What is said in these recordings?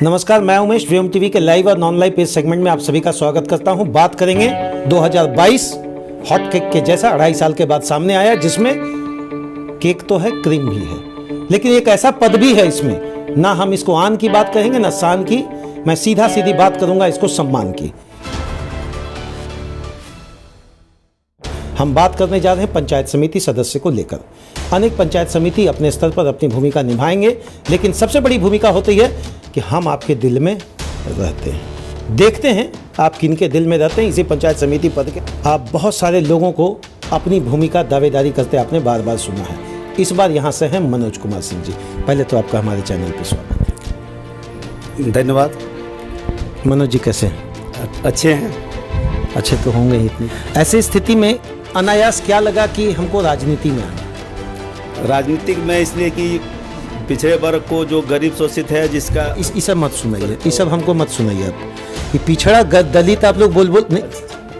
नमस्कार, मैं उमेश व्योम टीवी के लाइव और नॉन लाइव पेज सेगमेंट में आप सभी का स्वागत करता हूं। बात करेंगे 2022 हॉट केक के जैसा 2.5 साल के बाद सामने आया, जिसमें केक तो है, क्रीम भी है, लेकिन एक ऐसा पद भी है इसमें। ना हम इसको आन की बात कहेंगे ना शान की, मैं सीधा सीधी बात करूंगा इसको सम्मान की। हम बात करने जा रहे हैं पंचायत समिति सदस्य को लेकर। अनेक पंचायत समिति अपने स्तर पर अपनी भूमिका निभाएंगे, लेकिन सबसे बड़ी भूमिका होती है कि हम आपके दिल में रहते हैं। देखते हैं आप किनके दिल में रहते हैं। इसी पंचायत समिति पद के आप बहुत सारे लोगों को अपनी भूमिका दावेदारी करते आपने बार बार सुना है। इस बार यहाँ से हैं मनोज कुमार सिंह जी। पहले तो आपका हमारे चैनल पर स्वागत है। धन्यवाद। मनोज जी कैसे हैं? अच्छे हैं। अच्छे तो होंगे ही। इतनी ऐसी स्थिति में अनायास क्या लगा कि हमको राजनीति में आना? राजनीतिक में इसलिए कि पिछड़े वर्ग को, जो गरीब शोषित है, जिसका इस सब मत सुनाइए, इस सब हमको मत सुनाइए आप। ये पिछड़ा दलित आप लोग बोल नहीं,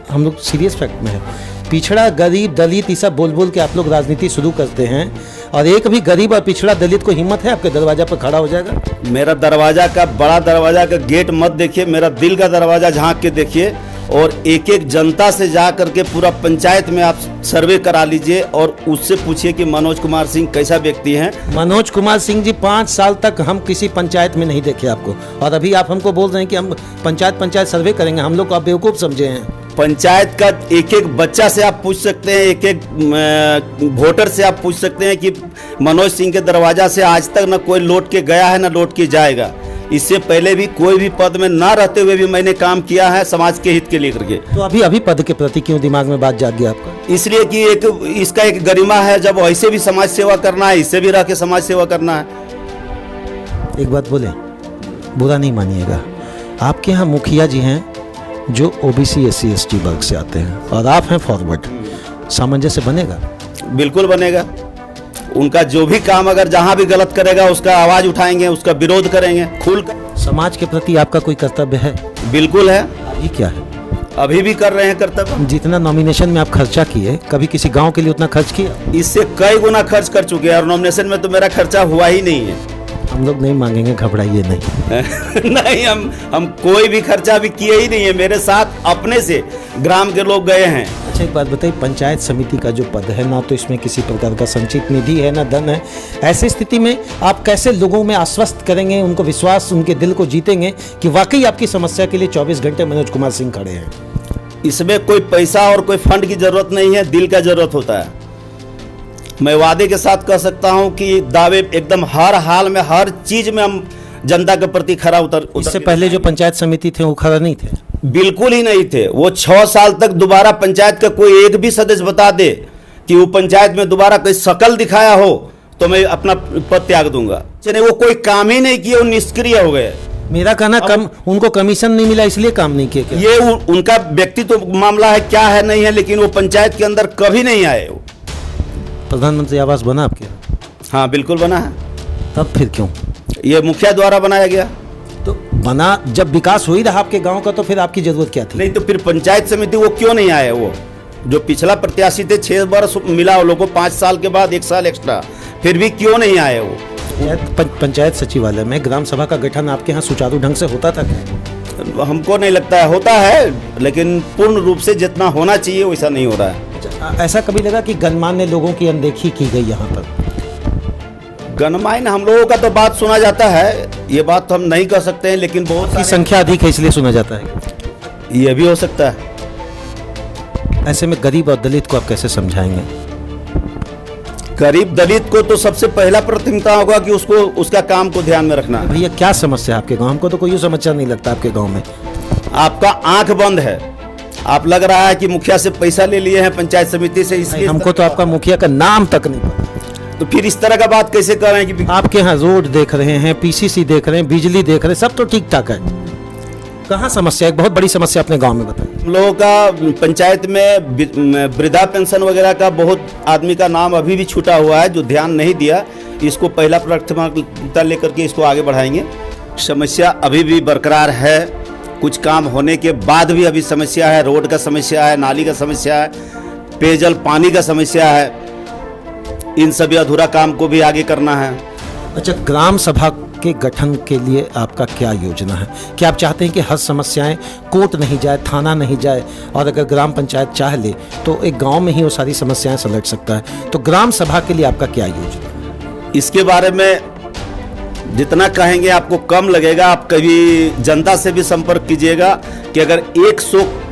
हम लोग सीरियस फैक्ट में है। पिछड़ा गरीब दलित ये सब बोल के आप लोग राजनीति शुरू करते हैं, और एक भी गरीब और पिछड़ा दलित को हिम्मत है आपके दरवाजा पर खड़ा हो जाएगा? मेरा दरवाजा का, बड़ा दरवाजा का गेट मत देखिए, मेरा दिल का दरवाजा झांक के देखिए, और एक एक जनता से जा करके पूरा पंचायत में आप सर्वे करा लीजिए और उससे पूछिए कि मनोज कुमार सिंह कैसा व्यक्ति हैं। मनोज कुमार सिंह जी 5 साल तक हम किसी पंचायत में नहीं देखे आपको, और अभी आप हमको बोल रहे हैं कि हम पंचायत सर्वे करेंगे। हम लोग को आप बेवकूफ़ समझे हैं। पंचायत का एक एक बच्चा से आप पूछ सकते हैं, एक एक वोटर से आप पूछ सकते हैं कि मनोज सिंह के दरवाजा से आज तक न कोई लौट के गया है, न लौट के जाएगा। इससे पहले भी कोई भी पद में ना रहते हुए भी मैंने काम किया है समाज के हित के लेकर के। तो अभी पद के प्रति क्यों दिमाग में बात जाग गया आपका? इसलिए कि इसका एक गरिमा है, जब ऐसे भी समाज सेवा करना है, इससे भी रह के समाज सेवा करना है। एक बात बोले, बुरा नहीं मानिएगा, आपके यहाँ मुखिया जी हैं जो ओबीसी SC ST वर्ग से आते हैं, और आप हैं फॉरवर्ड। सामंजस्य बनेगा? बिल्कुल बनेगा। उनका जो भी काम अगर जहां भी गलत करेगा उसका आवाज उठाएंगे, उसका विरोध करेंगे खुलकर। समाज के प्रति आपका कोई कर्तव्य है? बिल्कुल है। अभी क्या है? अभी भी कर रहे हैं कर्तव्य। जितना नॉमिनेशन में आप खर्चा किए, कभी किसी गांव के लिए उतना खर्च किया? इससे कई गुना खर्च कर चुके हैं, और नॉमिनेशन में तो मेरा खर्चा हुआ ही नहीं है। हम लोग नहीं मांगेंगे, घबराइए नहीं। नहीं, हम कोई भी खर्चा भी किए ही नहीं है। मेरे साथ अपने से ग्राम के लोग गए हैं। अच्छा, एक बात बताइए, पंचायत समिति का जो पद है, ना तो इसमें किसी प्रकार का संचित निधि है, ना धन है। ऐसी स्थिति में आप कैसे लोगों में आश्वस्त करेंगे, उनको विश्वास, उनके दिल को जीतेंगे कि वाकई आपकी समस्या के लिए 24 घंटे मनोज कुमार सिंह खड़े हैं? इसमें कोई पैसा और कोई फंड की जरूरत नहीं है, दिल का जरूरत होता है। मैं वादे के साथ कह सकता हूं कि दावे एकदम हर हाल में, हर चीज में हम जनता के प्रति खरा उतर। इससे पहले जो पंचायत समिति थे वो खरा नहीं थे? बिल्कुल ही नहीं थे। वो 6 साल तक दोबारा पंचायत का कोई एक भी सदस्य बता दे कि वो पंचायत में दोबारा कोई शकल दिखाया हो तो मैं अपना पद त्याग दूंगा। वो कोई काम ही नहीं किए, वो निष्क्रिय हो गए। मेरा कहना उनको कमीशन नहीं मिला इसलिए काम नहीं किए? ये उनका व्यक्तित्व मामला है, क्या है नहीं है, लेकिन वो पंचायत के अंदर कभी नहीं आए। प्रधानमंत्री आवास बना आपके? हाँ बिल्कुल बना है। तब फिर क्यों? ये मुखिया द्वारा बनाया गया। तो बना, जब विकास हो ही रहा आपके गांव का, तो फिर आपकी जरूरत क्या थी? नहीं तो फिर पंचायत समिति वो क्यों नहीं आए? वो जो पिछला प्रत्याशी थे 6 वर्ष मिला वो लोगों को, 5 साल के बाद 1 साल एक्स्ट्रा, फिर भी क्यों नहीं आए वो? पंचायत सचिवालय में ग्राम सभा का गठन आपके यहाँ सुचारू ढंग से होता था क्या? हमको नहीं लगता है होता है, लेकिन पूर्ण रूप से जितना होना चाहिए वैसा नहीं हो रहा है। ऐसा कभी लगा कि गणमान्य लोगों की अनदेखी की गई यहाँ पर? गणमान्य हम लोगों का तो बात सुना जाता है, ये बात तो हम नहीं कह सकते हैं, लेकिन बहुत की संख्या अधिक है इसलिए सुना जाता है। ये भी हो सकता है। ऐसे में गरीब और दलित को आप कैसे समझाएंगे? गरीब दलित को तो सबसे पहला प्राथमिकता होगा कि उसको उसका काम को ध्यान में रखना है। भैया क्या समस्या है आपके गांव? हमको तो कोई समस्या नहीं लगता आपके गांव में। आपका आंख बंद है, आप लग रहा है कि मुखिया से पैसा ले लिए हैं पंचायत समिति से, इसलिए हमको तो आपका मुखिया का नाम तक नहीं पता। तो फिर इस तरह का बात कैसे कर रहे हैं कि आपके यहाँ रोड देख रहे हैं, PCC देख रहे हैं, बिजली देख रहे हैं, सब तो ठीक ठाक है। कहाँ समस्या? एक बहुत बड़ी समस्या अपने गांव में बताइए। हम लोगों का पंचायत में वृद्धा पेंशन वगैरह का बहुत आदमी का नाम अभी भी छूटा हुआ है, जो ध्यान नहीं दिया। इसको पहला प्राथमिकता लेकर के इसको आगे बढ़ाएंगे। समस्या अभी भी बरकरार है, कुछ काम होने के बाद भी अभी समस्या है। रोड का समस्या है, नाली का समस्या है, पेयजल पानी का समस्या है। इन सभी अधूरा काम को भी आगे करना है। अच्छा, ग्राम सभा के गठन के लिए आपका क्या योजना है? क्या आप चाहते हैं कि हर समस्याएं कोर्ट नहीं जाए, थाना नहीं जाए, और अगर ग्राम पंचायत चाह ले तो एक गांव में ही वो सारी समस्याएं सुलझ सकता है? तो ग्राम सभा के लिए आपका क्या योजना है? इसके बारे में जितना कहेंगे आपको कम लगेगा। आप कभी जनता से भी संपर्क कीजिएगा कि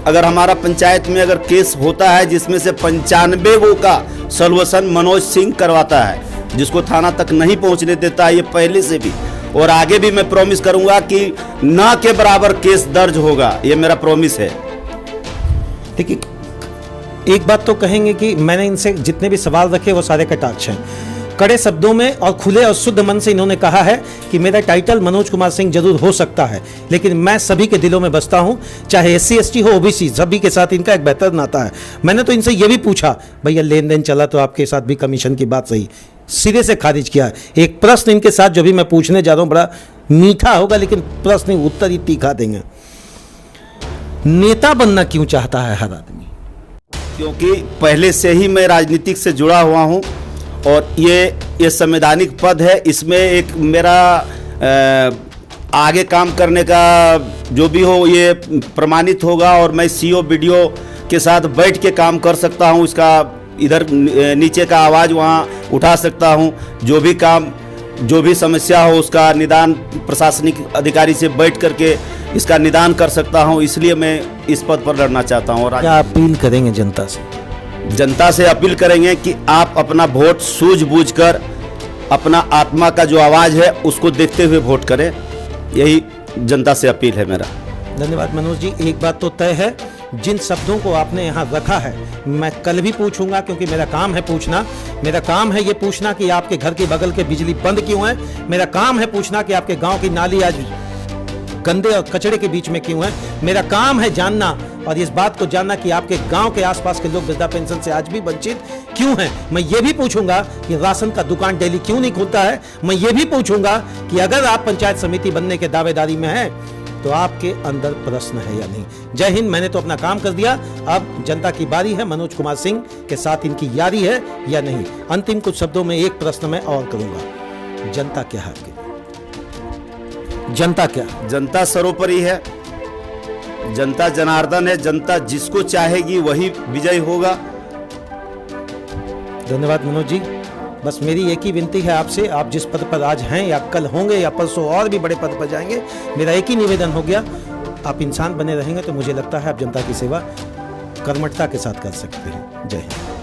अगर हमारा पंचायत में अगर केस होता है जिसमें से 95 गो का सॉल्यूशन मनोज सिंह करवाता है, जिसको थाना तक नहीं पहुंचने देता है, ये पहले से भी, और आगे भी मैं प्रॉमिस करूंगा कि ना के बराबर केस दर्ज होगा, ये मेरा प्रॉमिस है। देखिए, एक बात तो कहेंगे कि मैंने इनसे जितने भी सवाल रखे वो सारे कटाक्ष हैं। कड़े शब्दों में और खुले और शुद्ध मन से इन्होंने कहा है कि मेरा टाइटल मनोज कुमार सिंह जरूर हो सकता है, लेकिन मैं सभी के दिलों में बसता हूं, चाहे SC ST हो, OBC, सभी के साथ इनका एक बेहतर नाता है। मैंने तो इनसे यह भी पूछा, भैया लेन देन चला तो आपके साथ भी कमीशन की बात सही, सिरे से खारिज किया है। एक प्रश्न इनके साथ जो भी मैं पूछने जा रहा हूं बड़ा मीठा होगा, लेकिन प्रश्न उत्तर ही तीखा देंगे। नेता बनना क्यों चाहता है हर आदमी? क्योंकि पहले से ही मैं राजनीतिक से जुड़ा हुआ हूं और ये संवैधानिक पद है। इसमें एक मेरा आगे काम करने का जो भी हो ये प्रमाणित होगा, और मैं CO BDO के साथ बैठ के काम कर सकता हूं। इसका इधर नीचे का आवाज़ वहां उठा सकता हूं। जो भी काम, जो भी समस्या हो उसका निदान प्रशासनिक अधिकारी से बैठ करके इसका निदान कर सकता हूं। इसलिए मैं इस पद पर लड़ना चाहता हूं। और क्या अपील करेंगे जनता से? जनता से अपील करेंगे कि आप अपना वोट सूझबूझकर, अपना आत्मा का जो आवाज़ है उसको देखते हुए वोट करें, यही जनता से अपील है मेरा। धन्यवाद मनोज जी। एक बात तो तय है, जिन शब्दों को आपने यहाँ रखा है मैं कल भी पूछूंगा, क्योंकि मेरा काम है पूछना। मेरा काम है ये पूछना कि आपके घर के बगल के बिजली बंद क्यों है। मेरा काम है पूछना कि आपके गांव की नाली आज गंदे और कचड़े के बीच में क्यों है। मेरा काम है जानना और इस बात को जानना कि आपके गांव के आसपास के लोग वृद्धा पेंशन से आज भी वंचित क्यों हैं। मैं ये भी पूछूंगा कि राशन का दुकान डेली क्यों नहीं खुलता है। मैं ये भी पूछूंगा कि अगर आप पंचायत समिति बनने के दावेदारी में हैं तो आपके अंदर प्रश्न है या नहीं। जय हिंद। मैंने तो अपना काम कर दिया, अब जनता की बारी है। मनोज कुमार सिंह के साथ इनकी यारी है या नहीं। अंतिम कुछ शब्दों में एक प्रश्न मैं और करूंगा, जनता क्या है आपकी? जनता क्या? जनता सर्वोपरि है, जनता जनार्दन है। जनता जिसको चाहेगी वही विजय होगा। धन्यवाद मनोज जी। बस मेरी एक ही विनती है आपसे, आप जिस पद पर आज हैं या कल होंगे या परसों और भी बड़े पद पर जाएंगे, मेरा एक ही निवेदन हो गया, आप इंसान बने रहेंगे तो मुझे लगता है आप जनता की सेवा कर्मठता के साथ कर सकते हैं। जय हिंद।